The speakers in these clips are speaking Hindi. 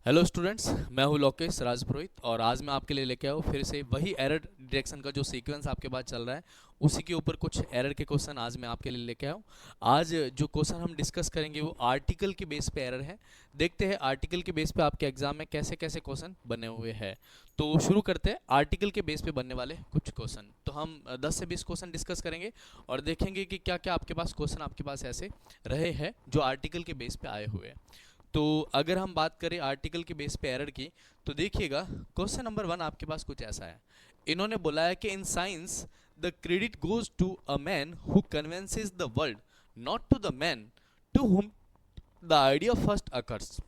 हेलो स्टूडेंट्स, मैं हूं लोकेश राजपुरोहित और आज मैं आपके लिए लेके आया हूं फिर से वही एरर डिटेक्शन का जो सीक्वेंस आपके पास चल रहा है उसी के ऊपर कुछ एरर के क्वेश्चन आज मैं आपके लिए लेके आया हूं। आज जो क्वेश्चन हम डिस्कस करेंगे वो आर्टिकल के बेस पे एरर है। देखते हैं आर्टिकल के बेस पे आपके एग्जाम में कैसे कैसे क्वेश्चन बने हुए हैं। तो शुरू करते हैं आर्टिकल के बेस पे बनने वाले कुछ क्वेश्चन। तो हम 10 से 20 क्वेश्चन डिस्कस करेंगे और देखेंगे कि क्या क्या आपके पास क्वेश्चन आपके पास ऐसे रहे हैं जो आर्टिकल के बेस पे आए हुए हैं। तो अगर हम बात करें आर्टिकल के बेस पे एरर की, तो देखिएगा क्वेश्चन नंबर 1 आपके पास कुछ ऐसा है। इन्होंने बोला है कि in science the credit goes to a man who convinces the world, not to the man to whom the idea first occurs.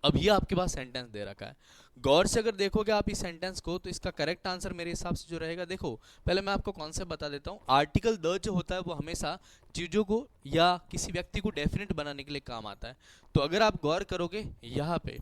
अब ये आपके पास सेंटेंस दे रखा है। गौर से अगर देखोगे आप इस सेंटेंस को, तो इसका करेक्ट आंसर मेरे हिसाब से जो रहेगा, देखो पहले मैं आपको कॉन्सेप्ट बता देता हूँ। आर्टिकल द जो होता है वो हमेशा चीज़ों को या किसी व्यक्ति को डेफिनेट बनाने के लिए काम आता है। तो अगर आप गौर करोगे यहाँ पे,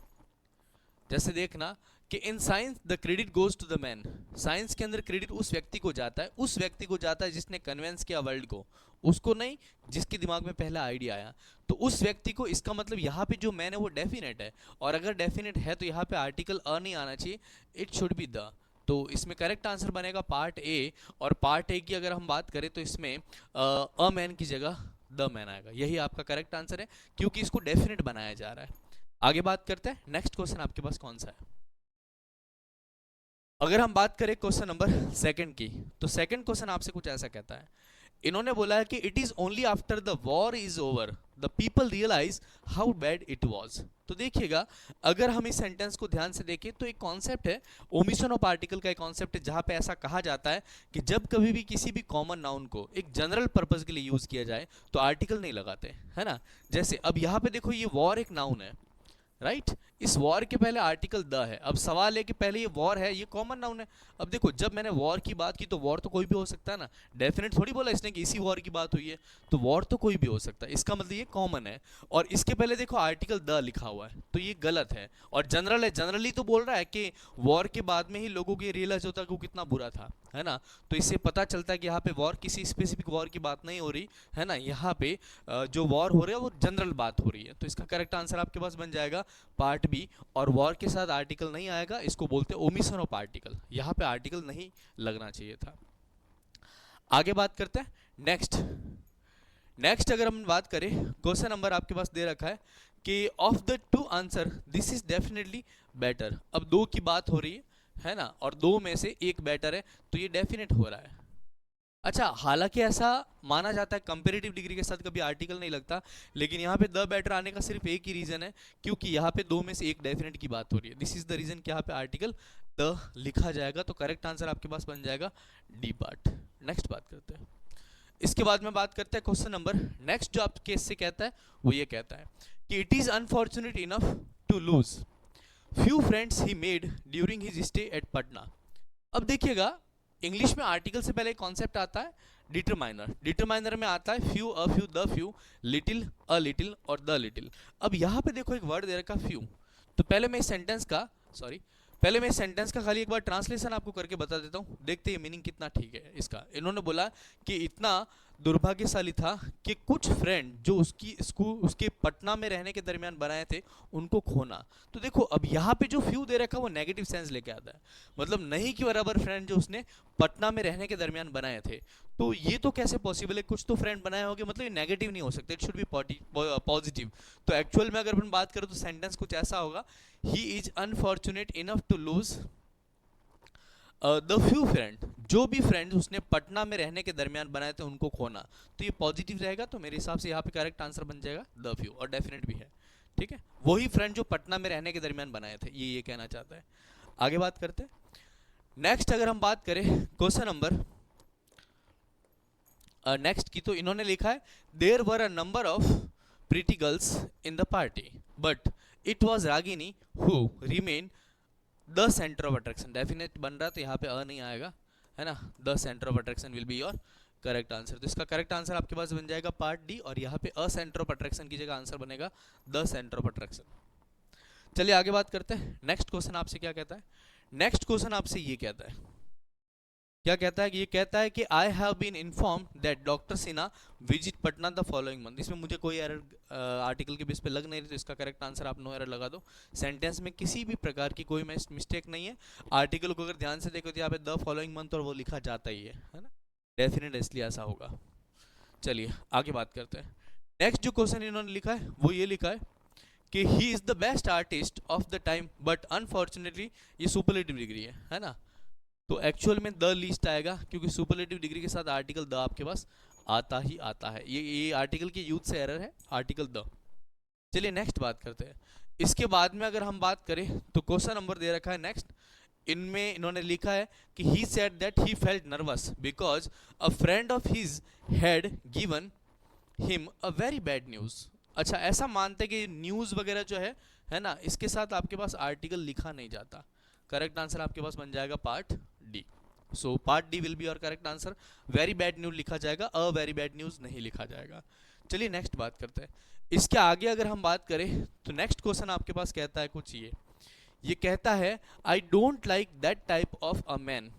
जैसे देखना कि in science the credit goes to the man, science के अंदर क्रेडिट उस व्यक्ति को जाता है, उस व्यक्ति को जाता है जिसने कन्वेंस किया वर्ल्ड को, उसको नहीं जिसके दिमाग में पहला आइडिया आया। तो उस व्यक्ति को, इसका मतलब यहाँ पे जो मैन है वो डेफिनेट है, और अगर डेफिनेट है तो यहाँ पे आर्टिकल अ नहीं आना चाहिए, इट शुड बी द। तो इसमें करेक्ट आंसर बनेगा पार्ट ए। और पार्ट ए की अगर हम बात करें तो इसमें अ मैन की जगह द मैन आएगा। यही आपका करेक्ट आंसर है क्योंकि इसको डेफिनेट बनाया जा रहा है। आगे बात करते हैं, नेक्स्ट क्वेश्चन आपके पास कौन सा है। अगर हम बात करें क्वेश्चन नंबर सेकंड की, तो सेकंड क्वेश्चन आपसे कुछ ऐसा कहता है। इन्होंने बोला है कि it is only after the war is over the people realise how bad it was. तो देखिएगा, अगर हम इस सेंटेंस को ध्यान से देखें तो एक कॉन्सेप्ट है, ओमिशन ऑफ आर्टिकल का एक कॉन्सेप्ट है, जहां पे ऐसा कहा जाता है कि जब कभी भी किसी भी कॉमन नाउन को एक जनरल पर्पज के लिए यूज किया जाए तो आर्टिकल नहीं लगाते, है ना। जैसे अब यहाँ पे देखो, ये वॉर एक नाउन है, राइट। इस वॉर के पहले आर्टिकल द है। अब सवाल है कि पहले ये वॉर है, ये कॉमन नाउन है। अब देखो, जब मैंने वॉर की बात की तो वॉर तो कोई भी हो सकता है ना, डेफिनेट थोड़ी बोला इसने कि इसी वॉर की बात हुई है। तो वॉर तो कोई भी हो सकता है, इसका मतलब ये कॉमन है। और इसके पहले देखो आर्टिकल द लिखा हुआ है, तो ये गलत है। और जनरल है, जनरली तो बोल रहा है कि वॉर के बाद में ही लोगों को ये रियलाइज होता है कि वो कितना बुरा था, है ना। तो इससे पता चलता है कि यहाँ पे वॉर किसी स्पेसिफिक वॉर की बात नहीं हो रही, है ना। यहाँ पे जो वॉर हो रहा है वो जनरल बात हो रही है। तो इसका करेक्ट आंसर आपके पास बन जाएगा पार्ट बी। और वॉर के साथ आर्टिकल नहीं आएगा, इसको बोलते हैं ओमिशन ऑफ आर्टिकल। यहाँ पे आर्टिकल नहीं लगना चाहिए था। आगे बात करते हैं नेक्स्ट। नेक्स्ट अगर हम बात करें, क्वेश्चन नंबर आपके पास दे रखा है कि of the two answer this is definitely better. अब दो की बात हो रही है ना, और दो में से एक बेटर है, तो ये डेफिनेट हो रहा है। अच्छा, हालांकि ऐसा माना जाता है कंपेरेटिव डिग्री के साथ कभी आर्टिकल नहीं लगता, लेकिन यहाँ पे द बेटर आने का सिर्फ एक ही रीजन है, क्योंकि यहाँ पे दो में से एक डेफिनेट की बात हो रही है। दिस इज द रीजन कि यहाँ पे आर्टिकल द लिखा जाएगा। तो करेक्ट आंसर आपके पास बन जाएगा डी पार्ट। नेक्स्ट बात करते हैं। इसके बाद में बात करते हैं क्वेश्चन नंबर नेक्स्ट, जो आपके इससे कहता है वो ये कहता है कि it is unfortunate enough to lose few friends he made during his stay at Patna. अब देखिएगा, इंग्लिश में आर्टिकल से पहले कॉन्सेप्ट आता है डिटरमाइनर। डिटरमाइनर में आता है few, a few, the few, little, a little और द लिटिल। अब यहाँ पे देखो एक वर्ड दे रखा फ्यू। तो पहले मैं इस सेंटेंस का, सॉरी, पहले मैं इस सेंटेंस का खाली एक बार ट्रांसलेशन आपको करके बता देता हूँ, देखते हैं मीनिंग कितना ठीक है इसका। इन्होंने बोला कि इतना दुर्भाग्यशाली था कि कुछ फ्रेंड जो उसकी स्कूल, उसके पटना में रहने के दरमियान बनाए थे, उनको खोना। तो देखो, अब यहाँ पे जो फ्यू दे रखा है वो नेगेटिव सेंस लेके आता है, मतलब नहीं के बराबर फ्रेंड जो उसने पटना में रहने के दरमियान बनाए थे। तो ये तो कैसे पॉसिबल है, कुछ तो फ्रेंड बनाए होंगे, मतलब ये नेगेटिव नहीं हो सकते, इट शुड बी पॉजिटिव। तो एक्चुअल में अगर अपन बात करें तो सेंटेंस कुछ ऐसा होगा, he is unfortunate enough to lose the few friend, जो भी फ्रेंड्स उसने पटना में रहने के दरमियान बनाए थे उनको खोना। तो ये पॉजिटिव रहेगा, तो मेरे हिसाब से यहाँ पे करेक्ट आंसर बन जाएगा द फ्यू, और डेफिनेट भी है। ठीक है, वही फ्रेंड जो पटना में रहने के दरमियान बनाए थे, ये कहना चाहता है। आगे बात करते हैं नेक्स्ट। अगर हम बात करें क्वेश्चन नंबर नेक्स्ट की, तो इन्होंने लिखा है there were a number of pretty girls in the party but it was Ragini who remain the centre of attraction. Definite बन रहा है, तो यहाँ पे अ नहीं आएगा, है ना। The centre of attraction will be your correct answer. तो इसका करेक्ट आंसर आपके पास बन जाएगा पार्ट डी, और यहाँ पे अ सेंटर ऑफ अट्रैक्शन की जगह आंसर बनेगा द सेंटर ऑफ अट्रैक्शन। चलिए आगे बात करते हैं। नेक्स्ट क्वेश्चन आपसे क्या कहता है। नेक्स्ट क्वेश्चन आपसे ये कहता है क्या कहता है कि ये कहता है कि I have been inform that doctor Sinha visit Patna the following month. इसमें मुझे कोई एरर आर्टिकल के बेस पे लग नहीं रही, तो इसका करेक्ट आंसर आप नो एरर लगा दो। सेंटेंस में किसी भी प्रकार की कोई मिस्टेक नहीं है। आर्टिकल को अगर ध्यान से देखो तो यहाँ पे द फॉलोइंग मंथ और वो लिखा जाता ही है ना, डेफिनेट इसलिए ऐसा होगा। चलिए आगे बात करते हैं। नेक्स्ट जो क्वेश्चन इन्होंने लिखा है वो ये लिखा है कि he is the best artist of the time but unfortunately, ये सुपरलेटिव डिग्री है ना, तो एक्चुअल में द लीस्ट आएगा क्योंकि सुपरलेटिव डिग्री के साथ आर्टिकल द आपके पास आता ही आता है। ये आर्टिकल के यूज से एरर है, आर्टिकल द। चलिए नेक्स्ट बात करते हैं। इसके बाद में अगर हम बात करें तो क्वेश्चन नंबर दे रखा है नेक्स्ट, इनमें इन्होंने लिखा है कि he said that he felt nervous because a friend of his had given him a very bad news. अच्छा, ऐसा मानते कि न्यूज वगैरह जो है ना, इसके साथ आपके पास आर्टिकल लिखा नहीं जाता। करेक्ट आंसर आपके पास बन जाएगा part D. So part D will be और correct answer. Very bad news लिखा जाएगा, अ वेरी बैड न्यूज नहीं लिखा जाएगा। चलिए नेक्स्ट बात करते हैं। इसके आगे अगर हम बात करें तो नेक्स्ट क्वेश्चन आपके पास कहता है कुछ ये कहता है I don't like that type of a man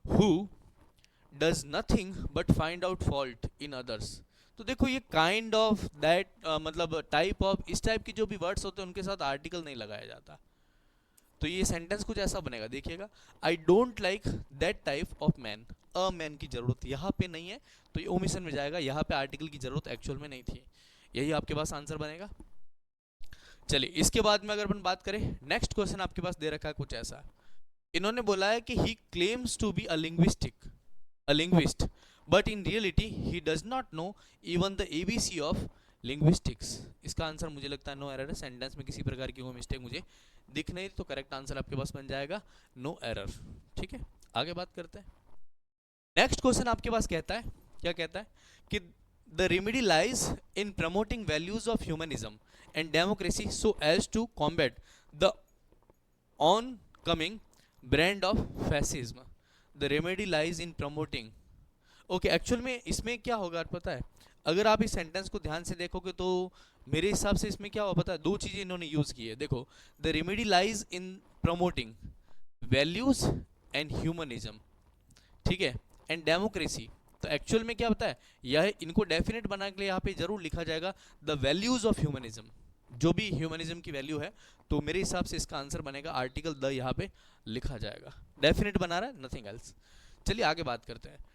who does nothing but find out fault in others. तो देखो ये काइंड ऑफ दैट मतलब टाइप ऑफ, इस टाइप की जो भी वर्ड्स होते हैं उनके साथ आर्टिकल नहीं लगाया जाता। तो ये सेंटेंस कुछ ऐसा बनेगा, देखिएगा, I don't like that type of man. A man की जरूरत यहाँ पे नहीं है तो ये ओमिशन में जाएगा, यहाँ पे आर्टिकल की जरूरत एक्चुअल में नहीं थी। यही आपके पास आंसर बनेगा। चलिए इसके बाद में अगर अपन बात करें, नेक्स्ट क्वेश्चन आपके पास दे रखा है कुछ ऐसा। इन्होंने बोला है कि he claims to be a linguist but in reality he does not know even the ABC of linguistics. इसका आंसर मुझे लगता है नो एरर है। सेंटेंस में किसी प्रकार की कोई मिस्टेक मुझे दिख नहीं, तो करेक्ट आंसर आपके पास बन जाएगा नो एरर। ठीक है, आगे बात करते हैं। नेक्स्ट क्वेश्चन आपके पास कहता है, क्या कहता है कि the remedy lies in promoting values of humanism and democracy so as to combat the oncoming brand of fascism. The remedy lies in promoting, okay, actual में इसमें क्या होगा पता है, अगर आप इस सेंटेंस को ध्यान से देखोगे तो मेरे हिसाब से इसमें क्या हुआ पता है, दो चीजें इन्होंने यूज की है। देखो, the remedy lies in promoting values and humanism, ठीक है, एंड डेमोक्रेसी। तो एक्चुअल में क्या होता है, यह इनको डेफिनेट बनाने के लिए यहाँ पे जरूर लिखा जाएगा द वैल्यूज ऑफ ह्यूमनिज्म, जो भी ह्यूमनिज्म की वैल्यू है। तो मेरे हिसाब से इसका आंसर बनेगा आर्टिकल द, यहाँ पे लिखा जाएगा। डेफिनेट बना रहा है, नथिंग एल्स। चलिए आगे बात करते हैं।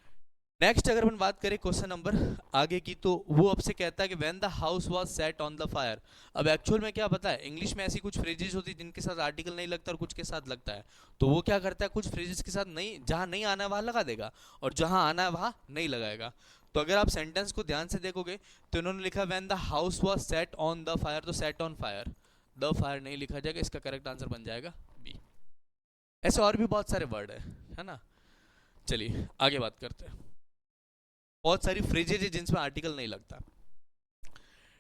नेक्स्ट अगर अपन बात करें क्वेश्चन नंबर आगे की, तो वो आपसे कहता है कि when the house was set on the fire. अब एक्चुअल में क्या पता है, इंग्लिश में ऐसी कुछ फ्रेजेस होती है जिनके साथ आर्टिकल नहीं लगता और कुछ के साथ लगता है। तो वो क्या करता है, कुछ फ्रेजेस के साथ नहीं, जहां नहीं आना है वहां लगा देगा और जहां आना है वहां नहीं लगाएगा। तो अगर आप सेंटेंस को ध्यान से देखोगे तो इन्होंने लिखा when the house was set on the fire, तो set on fire, the fire नहीं लिखा जाएगा। इसका करेक्ट आंसर बन जाएगा बी। ऐसे और भी बहुत सारे वर्ड है ना। चलिए आगे बात करते हैं। बहुत सारी फ्रेजेज है जिनमें आर्टिकल नहीं लगता।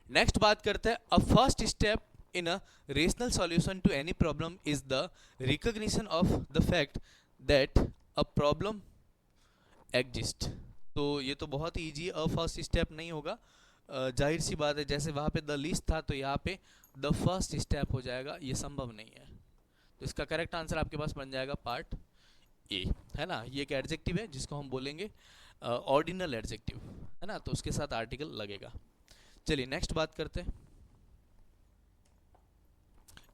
नेक्स्ट बात करते हैं, a first step in a rational solution to any problem is the recognition of the fact that a problem exist. तो ये तो बहुत ही ईजी, अ फर्स्ट स्टेप नहीं होगा, जाहिर सी बात है, जैसे वहां पे द लिस्ट था तो यहाँ पे द फर्स्ट स्टेप हो जाएगा, ये संभव नहीं है। तो इसका करेक्ट आंसर आपके पास बन जाएगा पार्ट ए, है ना। ये एक एडजेक्टिव है जिसको हम बोलेंगे ऑर्डिनल एडजेक्टिव, है ना, तो उसके साथ आर्टिकल लगेगा। चलिए नेक्स्ट बात करते हैं।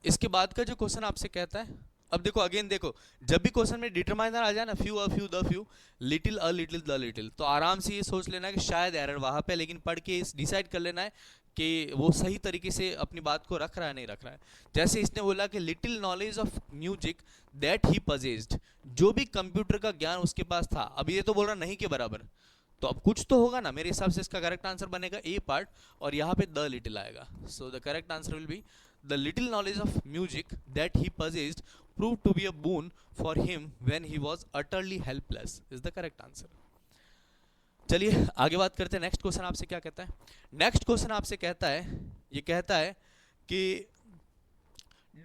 इसके बाद का जो क्वेश्चन आपसे कहता है, अब देखो अगेन देखो, जब भी क्वेश्चन में डिटरमाइनर आ जाए ना, few, a few, the few, little, a little, the little, तो आराम से ये सोच लेना है कि शायद एरर वहां पे, लेकिन पढ़ के डिसाइड कर लेना है कि वो सही तरीके से अपनी बात को रख रहा है नहीं रख रहा है। जैसे इसने बोला कि little knowledge of music that he possessed, जो भी कंप्यूटर का ज्ञान उसके पास था। अब ये तो बोल रहा नहीं के बराबर, तो अब कुछ तो होगा ना। मेरे हिसाब से इसका करेक्ट आंसर बनेगा ए पार्ट, और यहाँ पे द लिटिल आएगा। So the correct answer will be the little knowledge of music that he possessed proved to be a boon for him when he was utterly helpless is the correct answer। चलिए आगे बात करते हैं। नेक्स्ट क्वेश्चन आपसे क्या कहता है, नेक्स्ट क्वेश्चन आपसे कहता है, ये कहता है कि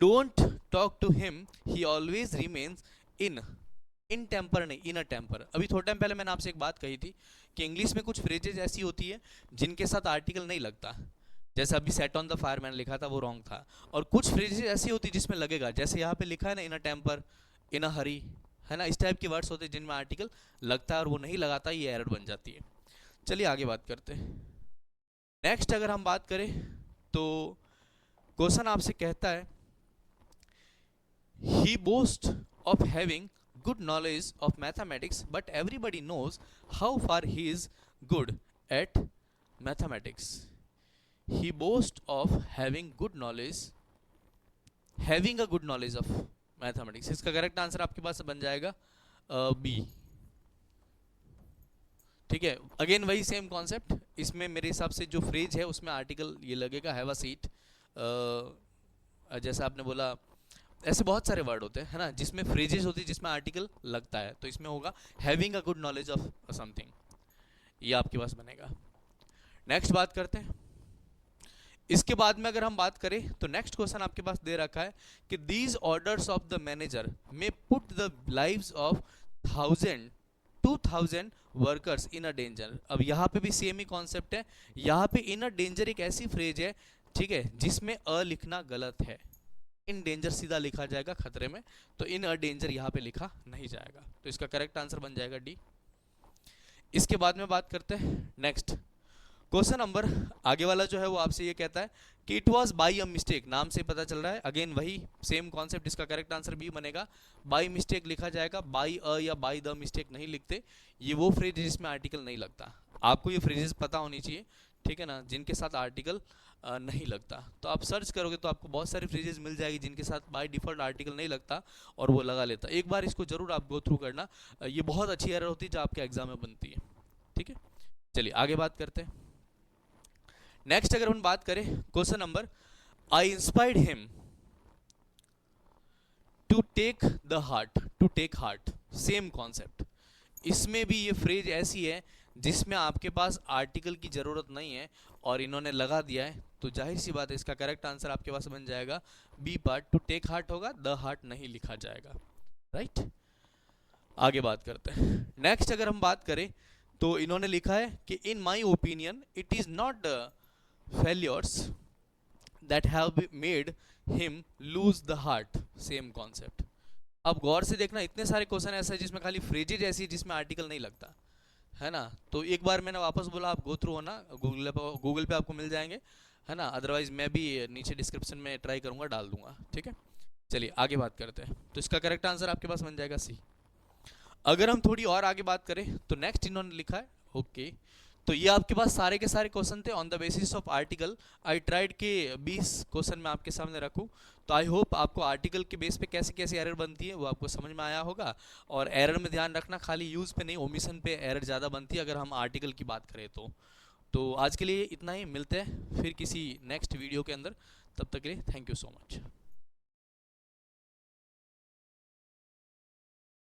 don't talk to him he always remains in temper, नहीं इन अ टेम्पर। अभी थोड़ा टाइम पहले मैंने आपसे एक बात कही थी कि इंग्लिश में कुछ फ्रेजेज ऐसी होती है जिनके साथ आर्टिकल नहीं लगता। जैसे अभी सेट ऑन द फायर मैंने लिखा था वो रॉन्ग था, और कुछ फ्रेजेज ऐसी होती है जिसमें लगेगा, जैसे यहाँ पे लिखा है ना इन अ टेम्पर, इन अ हरी, है ना, इस टाइप के वर्ड्स होते हैं जिनमें आर्टिकल लगता है और वो नहीं लगाता, ये एरर बन जाती है। चलिए आगे बात करते हैं। नेक्स्ट अगर हम बात करें तो क्वेश्चन आपसे कहता है he boasts of having good knowledge of mathematics but everybody knows how far he is good at mathematics. He boasts of having a good knowledge of mathematics. इसका करेक्ट आंसर आपके पास बन जाएगा बी। ठीक है, अगेन वही सेम कॉन्सेप्ट, इसमें मेरे हिसाब से जो फ्रेज है उसमें आर्टिकल ये लगेगा हैव अ सीट। जैसा आपने बोला, ऐसे बहुत सारे वर्ड होते हैं, है ना, जिसमें फ्रेजेस होती है जिसमें आर्टिकल लगता है, तो इसमें होगा having a good knowledge of something, ये आपके पास बनेगा। नेक्स्ट बात करते हैं। इसके बाद में अगर हम बात करें तो नेक्स्ट क्वेश्चन आपके पास दे रखा है कि these orders of the manager में put the lives of 2000 workers in a danger. अब यहाँ पे भी सेम ही कॉन्सेप्ट है, यहाँ पे इन अ डेंजर एक ऐसी फ्रेज है, ठीक है, जिसमें अ लिखना गलत है। इन डेंजर सीधा लिखा जाएगा खतरे में, तो इन अ डेंजर यहाँ पे लिखा नहीं जाएगा, तो इसका करेक्ट आंसर बन जाएगा डी। इसके बाद में बात करते हैं नेक्स्ट क्वेश्चन नंबर, आगे वाला जो है वो आपसे ये कहता है कि it was by a mistake, नाम से पता चल रहा है, अगेन वही सेम कॉन्सेप्ट, इसका करेक्ट आंसर बी बनेगा। बाय मिस्टेक लिखा जाएगा, बाय अ या बाय द मिस्टेक नहीं लिखते, ये वो फ्रेज है जिसमें आर्टिकल नहीं लगता। आपको ये फ्रेजेस पता होनी चाहिए, ठीक है ना, जिनके साथ आर्टिकल नहीं लगता। तो आप सर्च करोगे तो आपको बहुत सारी फ्रेजेस मिल जाएगी जिनके साथ बाय डिफॉल्ट आर्टिकल नहीं लगता और वो लगा लेता। एक बार इसको जरूर आप गो थ्रू करना, ये बहुत अच्छी एरर होती है जो आपके एग्जाम में बनती है। ठीक है, चलिए आगे बात करते हैं। नेक्स्ट अगर हम बात करें question number, I inspired him to take heart, same concept, इसमें भी ये फ्रेज ऐसी है जिसमें आपके पास आर्टिकल की जरूरत नहीं है और इन्होंने लगा दिया है, तो जाहिर सी बात है इसका करेक्ट आंसर आपके पास बन जाएगा B part, to take heart होगा, द हार्ट नहीं लिखा जाएगा। राइट, आगे बात करते हैं। नेक्स्ट अगर हम बात करें तो इन्होंने लिखा है कि in my opinion it is not failures that have made him lose the heart, same concept। अब गौर से देखना, इतने सारे क्वेश्चन ऐसे हैं जिसमें खाली फ्रेजेज ऐसी है जिसमें आर्टिकल नहीं लगता, है ना, तो एक बार मैंने वापस बोला आप गो थ्रू होना, गूगल पे आपको मिल जाएंगे, है ना, अदरवाइज मैं भी नीचे डिस्क्रिप्शन में ट्राई करूंगा, डाल दूंगा। ठीक है, चलिए आगे बात करते हैं। तो इसका करेक्ट आंसर आपके पास बन जाएगा सी। अगर हम थोड़ी और आगे बात करें तो नेक्स्ट इन्होंने लिखा है, ओके, तो ये आपके पास सारे के सारे क्वेश्चन थे on the basis of article. I tried के 20 क्वेश्चन मैं आपके सामने रखूं, तो आई होप आपको आर्टिकल के बेस पे कैसे कैसे एरर बनती है वो आपको समझ में आया होगा। और एरर में ध्यान रखना, खाली यूज पे नहीं, ओमिशन पे एरर ज़्यादा बनती है अगर हम आर्टिकल की बात करें तो आज के लिए इतना ही, मिलते हैं फिर किसी नेक्स्ट वीडियो के अंदर, तब तक के लिए थैंक यू सो मच।